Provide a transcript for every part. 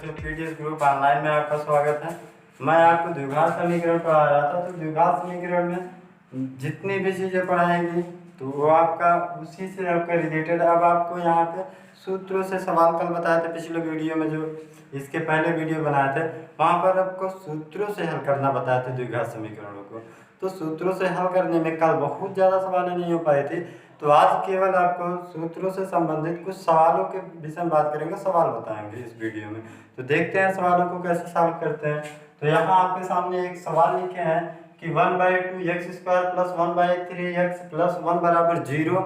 दोस्तों, PDS group online में आपका स्वागत है। मैं आपको द्विघात समीकरण पढ़ा रहा था। तो द्विघात समीकरण में जितनी भी चीज़ें पढ़ाएंगी तो वो आपका उसी से आपका रिलेटेड। अब आपको यहाँ पे सूत्रों से सवाल कल बताए थे पिछले वीडियो में, जो इसके पहले वीडियो बनाए थे वहाँ पर आपको सूत्रों से हल करना बताए थे द्विघात समीकरणों को। तो सूत्रों से हल करने में कल बहुत ज़्यादा सवालें नहीं हो पाए थे, तो आज केवल आपको सूत्रों से संबंधित कुछ सवालों के विषय में बात करेंगे, सवाल बताएंगे इस वीडियो में। तो देखते हैं सवालों को कैसे सॉल्व करते हैं। तो यहाँ आपके सामने एक सवाल लिखे हैं कि 1/2 x square plus 1/3 x plus 1 बराबर 0।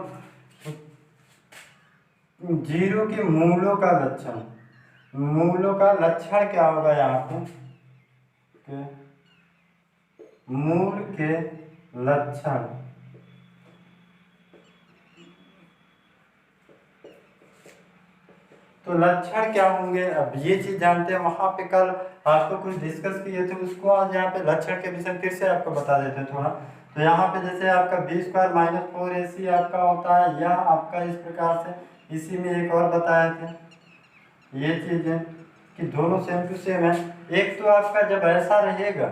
जीरो के मूलों का लक्षण, मूलों का लक्षण क्या होगा यहाँ पे, मूल के लक्षण। तो लक्षण क्या होंगे, अब ये चीज जानते हैं। वहां पे कल आपको कुछ डिस्कस किए थे, उसको आज यहाँ पे लक्षण के विषय फिर से आपको बता देते हैं थोड़ा। तो यहाँ पे जैसे आपका b स्क्वायर माइनस 4ac आपका होता है, यह आपका इस प्रकार से। इसी में एक और बताए थे ये चीजें कि दोनों सेम टू सेम है। एक तो आपका जब ऐसा रहेगा,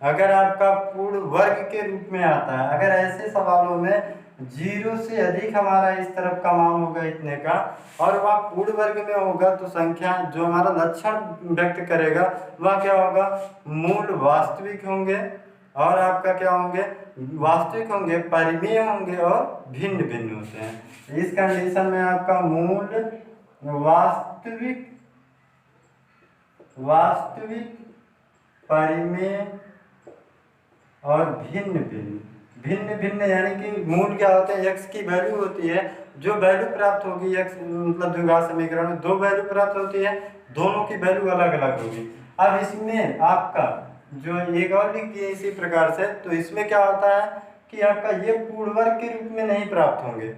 अगर आपका पूर्ण वर्ग के रूप में आता है, अगर ऐसे सवालों में 0 से अधिक हमारा इस तरफ का मान होगा इतने का, और वह पूर्ण वर्ग में होगा, तो संख्या जो हमारा लक्षण व्यक्त करेगा वह क्या होगा, मूल वास्तविक होंगे। और आपका क्या होंगे, वास्तविक होंगे, परिमेय होंगे और भिन्न भिन्न होते हैं। इस कंडीशन में आपका मूल वास्तविक, वास्तविक, परिमेय और भिन्न भिन्न। भिन्न भिन्न यानी कि मूल क्या होते हैं, x की वैल्यू होती है, जो वैल्यू प्राप्त होगी x मतलब द्विघात समीकरण में दो वैल्यू प्राप्त होती है, दोनों की वैल्यू अलग अलग होगी। अब इसमें आपका जो एक और लिख दिए इसी प्रकार से, तो इसमें क्या होता है कि आपका ये पूर्ण वर्ग के रूप में नहीं प्राप्त होंगे।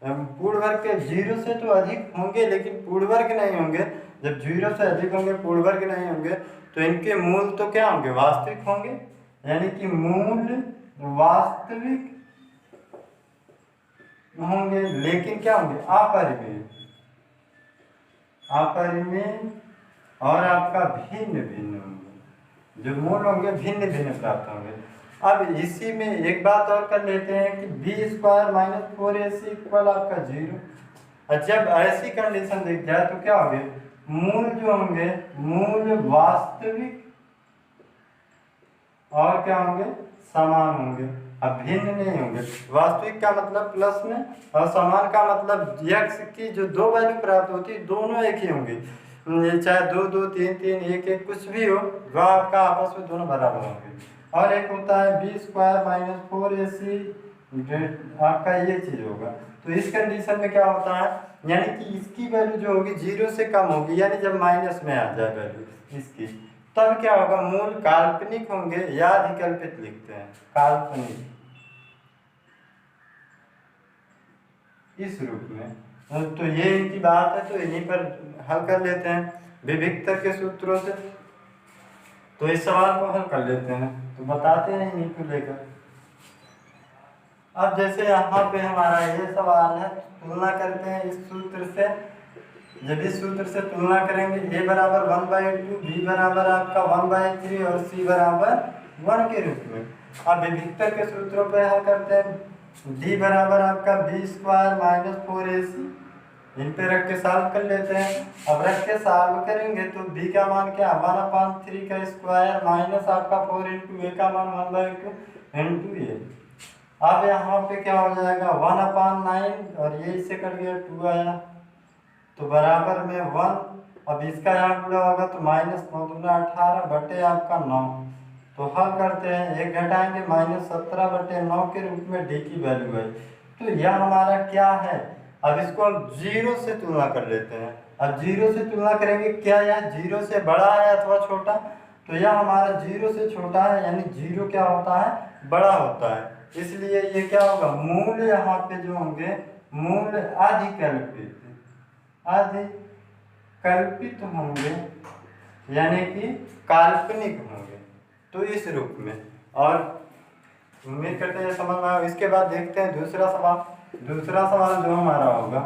पूर्ण वर्ग के 0 से तो अधिक होंगे लेकिन पूर्ण वर्ग नहीं होंगे। जब 0 से अधिक होंगे, पूर्ण वर्ग नहीं होंगे, तो इनके मूल तो क्या होंगे, वास्तविक होंगे। यानी कि मूल वास्तविक होंगे, लेकिन क्या होंगे, अपरिमेय, अपरिमेय और आपका भिन्न भिन्न होंगे। जो मूल होंगे भिन्न भिन्न प्राप्त होंगे। अब इसी में एक बात और कर लेते हैं कि b square minus 4ac equal आपका 0। और जब ऐसी कंडीशन दिख जाए तो क्या होंगे, मूल जो होंगे, मूल वास्तविक और क्या होंगे, समान होंगे। अब भिन्न नहीं होंगे। वास्तविक का मतलब प्लस में, और समान का मतलब x की जो दो वैल्यू प्राप्त होती है दोनों एक ही होंगी। चाहे 2 2 3 3 1 1 कुछ भी हो, वह आपका आपस में दोनों बराबर होंगे। और एक होता है b स्क्वायर माइनस 4ac, आपका ये चीज होगा। तो इस कंडीशन में क्या होता है, यानी कि इसकी वैल्यू जो होगी 0 से कम होगी, यानी जब माइनस में आ जाए वैल्यू इसकी, तब क्या होगा, मूल काल्पनिक होंगे या अधिकल्पित लिखते हैं, काल्पनिक इस रूप में। तो ये इनकी बात है, तो इन्हीं पर हल कर लेते हैं विभिक्तर के सूत्रों से। तो इस सवाल को हल कर लेते हैं, तो बताते हैं इन्हीं को लेकर। अब जैसे यहाँ पे हमारा ये सवाल है, तुलना करते हैं इस सूत्र से। जब इस सूत्र से तुलना करेंगे, a बराबर 1/2, b बराबर आपका 1/3 और c बराबर 1 के रूप में। अब विभिक्तर के सूत्रों पे हल करते हैं। d बराबर आपका b स्क्वायर माइनस 4ac, इन पे रख के सॉल्व कर लेते हैं। अब रख के सॉल्व करेंगे तो b का मान क्या, 1/3 का स्क्वायर माइनस आपका 4 इंटू a का मान 1/2 इंटू a। अब यहाँ पे क्या हो जाएगा, 1/9, और ये इससे कट गया 2 आया, तो बराबर में 1। अब इसका यहाँ गुणा होगा तो माइनस 9 दूना 18 बटे आपका 9। तो हल करते हैं, एक घटाएंगे, माइनस 17 बटे 9 के रूप में d की वैल्यू है। तो यह हमारा क्या है, अब इसको हम 0 से तुलना कर लेते हैं। अब 0 से तुलना करेंगे, क्या यह 0 से बड़ा है अथवा छोटा, तो यह हमारा 0 से छोटा है, यानी 0 क्या होता है, बड़ा होता है। इसलिए ये क्या होगा, मूल यहाँ पे जो होंगे, मूल अधिकल्पित, अधिकल्पित होंगे, यानी कि काल्पनिक होंगे। तो इस रूप में, और उम्मीद करते हैं समझ में आया। इसके बाद देखते हैं दूसरा सवाल। दूसरा सवाल जो हमारा होगा,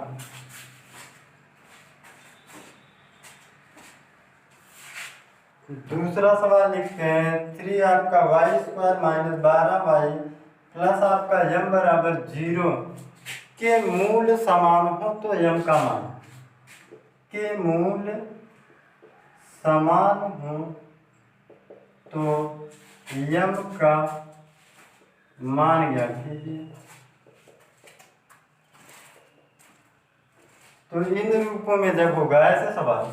दूसरा सवाल लिखते हैं 3 आपका y square minus 12y plus आपका m बराबर 0 के मूल समान हो तो m का मान के मूल समान हो तो m का मान ज्ञात कीजिए। तो इन रूपों में जब होगा ऐसे सवाल,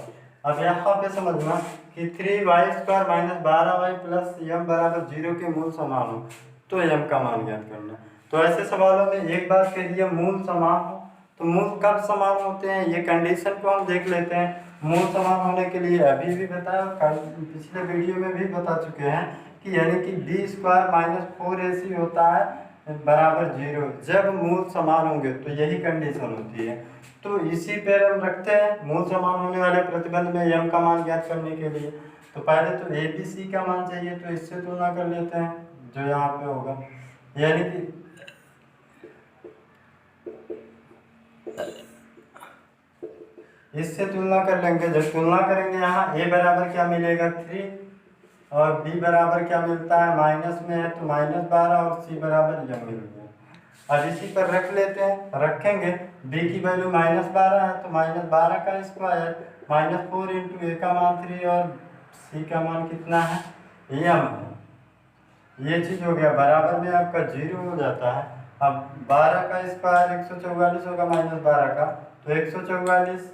अब यहाँ पे समझना कि 3y square minus 12y plus m बराबर 0 के मूल समान हो तो m का मान ज्ञात करना। तो ऐसे सवालों में एक बात के लिए मूल समान हो, तो मूल कब समान होते हैं ये कंडीशन को हम देख लेते हैं। मूल समान होने के लिए अभी भी बताया, पिछले वीडियो में भी बता चुके हैं कि यानी कि b स्क्वायर माइनस 4ac होता है बराबर 0। जब मूल समान होंगे तो यही कंडीशन होती है। तो इसी पर हम रखते हैं मूल समान होने वाले प्रतिबंध में m का मान ज्ञात करने के लिए। तो पहले तो a b c का मान चाहिए, तो इससे तुलना कर लेते हैं जो यहाँ पे होगा, यानी कि इससे तुलना कर लेंगे। जब तुलना करेंगे यहाँ a बराबर क्या मिलेगा 3 और b बराबर क्या मिलता है माइनस में है तो -12 और c बराबर यह मिल गया। अब इसी पर रख लेते हैं, रखेंगे b की वैल्यू -12 है तो -12 का स्क्वायर -4 इंटू a का मान 3 और c का मान कितना है m है। ये चीज़ हो गया, बराबर में आपका 0 हो जाता है। अब 12 का स्क्वायर 144 होगा -12 का, तो 144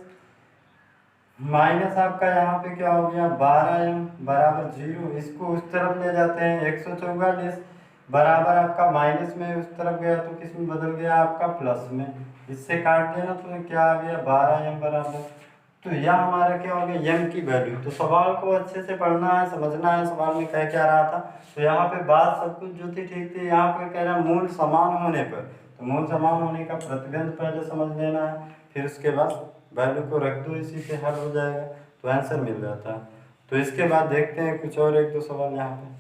माइनस आपका यहाँ पे क्या हो गया 12m बराबर 0। इसको उस तरफ ले जाते हैं, 144 बराबर आपका माइनस में उस तरफ गया तो किस में बदल गया आपका प्लस में। इससे काट देना तो क्या आ गया 12m बराबर। तो यह हमारा क्या हो गया m की वैल्यू। तो सवाल को अच्छे से पढ़ना है, समझना है सवाल में कह क्या रहा था। तो यहाँ पे बात सब कुछ जो थी ठीक थी, यहाँ पे कह रहा है मूल समान होने पर, तो मूल समान होने का प्रतिबंध पहले समझ लेना है, फिर उसके बाद वैल्यू को रख दो, इसी से हल हो जाएगा तो आंसर मिल जाता है। तो इसके बाद देखते हैं कुछ और एक दो सवाल यहाँ पे।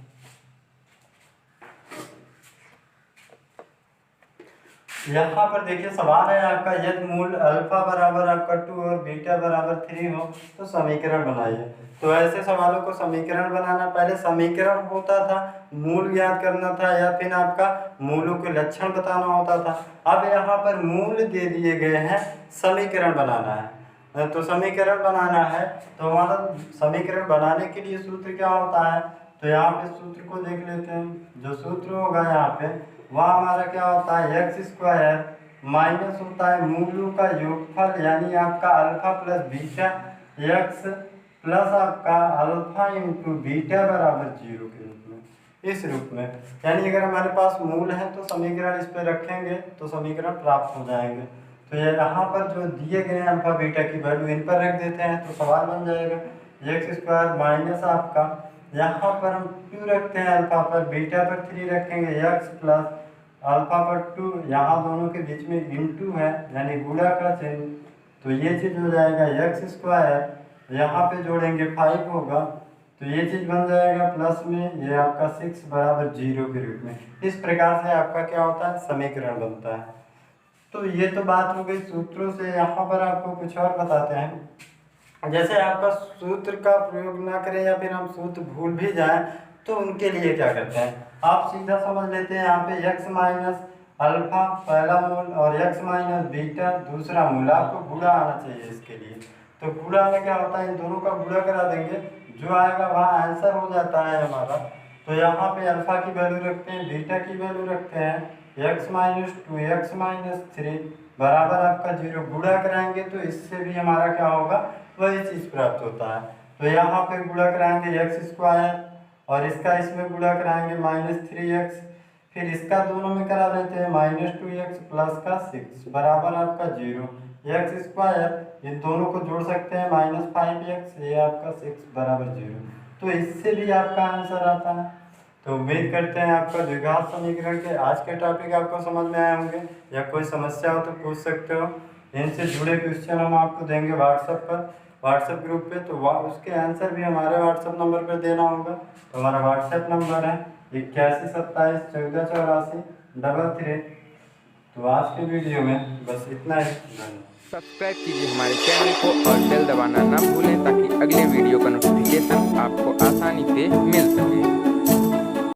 यहाँ पर देखिए सवाल है आपका, यदि मूल अल्फा बराबर आपका 2 और बीटा बराबर 3 हो तो समीकरण बनाइए। तो ऐसे सवालों को समीकरण बनाना, पहले समीकरण होता था, मूल ज्ञात करना था या फिर आपका मूलों के लक्षण बताना होता था। अब यहाँ पर मूल दे दिए गए हैं, समीकरण बनाना है। तो समीकरण बनाना है तो हमारा समीकरण बनाने के लिए सूत्र क्या होता है, तो यहाँ पे सूत्र को देख लेते हैं। जो सूत्र होगा यहाँ पे वह हमारा क्या होता है एक्स स्क्वायर माइनस होता है मूलों का योगफल यानी आपका alpha plus beta x plus आपका अल्फा इंटू बीटा बराबर 0 के रूप में, इस रूप में। यानी अगर हमारे पास मूल है तो समीकरण इस पर रखेंगे तो समीकरण प्राप्त हो जाएंगे। तो ये यहाँ पर जो दिए गए हैं अल्फा बीटा की वैल्यू इन पर रख देते हैं तो सवाल बन जाएगा एक्स स्क्वायर माइनस आपका, यहाँ पर हम 2 रखते हैं अल्फा पर, बीटा पर 3 रखेंगे एक्स प्लस अल्फा पर 2, यहाँ दोनों के बीच में इंटू है यानी गुणा का चिन्ह, तो ये चीज़ हो जाएगा एक्स स्क्वायर, यहाँ पे जोड़ेंगे 5 होगा तो ये चीज़ बन जाएगा प्लस में ये आपका 6 बराबर 0 के रूप में। इस प्रकार से आपका क्या होता है समीकरण बनता है। तो ये तो बात हो गई सूत्रों से। यहाँ पर आपको कुछ और बताते हैं, जैसे आपका सूत्र का प्रयोग ना करें या फिर हम सूत्र भूल भी जाएं तो उनके लिए क्या करते हैं, आप सीधा समझ लेते हैं। यहाँ पे x माइनस अल्फा पहला मूल और x माइनस बीटा दूसरा मूल, आपको गुणा आना चाहिए इसके लिए। तो गुणा में क्या होता है इन दोनों का गुणा करा देंगे, जो आएगा वहाँ आंसर हो जाता है हमारा। तो यहाँ पे अल्फा की वैल्यू रखते हैं, बीटा की वैल्यू रखते हैं x माइनस 2 x माइनस 3 बराबर आपका 0, गुणा कराएंगे तो इससे भी हमारा क्या होगा वही चीज़ प्राप्त होता है। तो यहाँ पे गुणा कराएंगे एक्स स्क्वायर और इसका इसमें गुणा कराएंगे -3x, फिर इसका दोनों में करा देते हैं -2x प्लस का 6 बराबर आपका 0, एक्स स्क्वायर ये दोनों को जोड़ सकते हैं -5x, ये आपका 6 बराबर 0। तो इससे भी आपका आंसर आता है। तो उम्मीद करते हैं आपका द्विघात समीकरण के आज के टॉपिक आपको समझ में आए होंगे, या कोई समस्या हो तो पूछ सकते हो। इनसे जुड़े क्वेश्चन हम आपको देंगे व्हाट्सएप पर, व्हाट्सएप ग्रुप पे, तो उसके आंसर भी हमारे व्हाट्सएप नंबर पर देना होगा। तो हमारा व्हाट्सएप नंबर है 81 27 14 84 33। तो आज के वीडियो में बस इतना ही। सब्सक्राइब कीजिए हमारे चैनल को और बेल दबाना ना भूलें ताकि अगले वीडियो का नोटिफिकेशन आपको आ आसानी से मिल सके।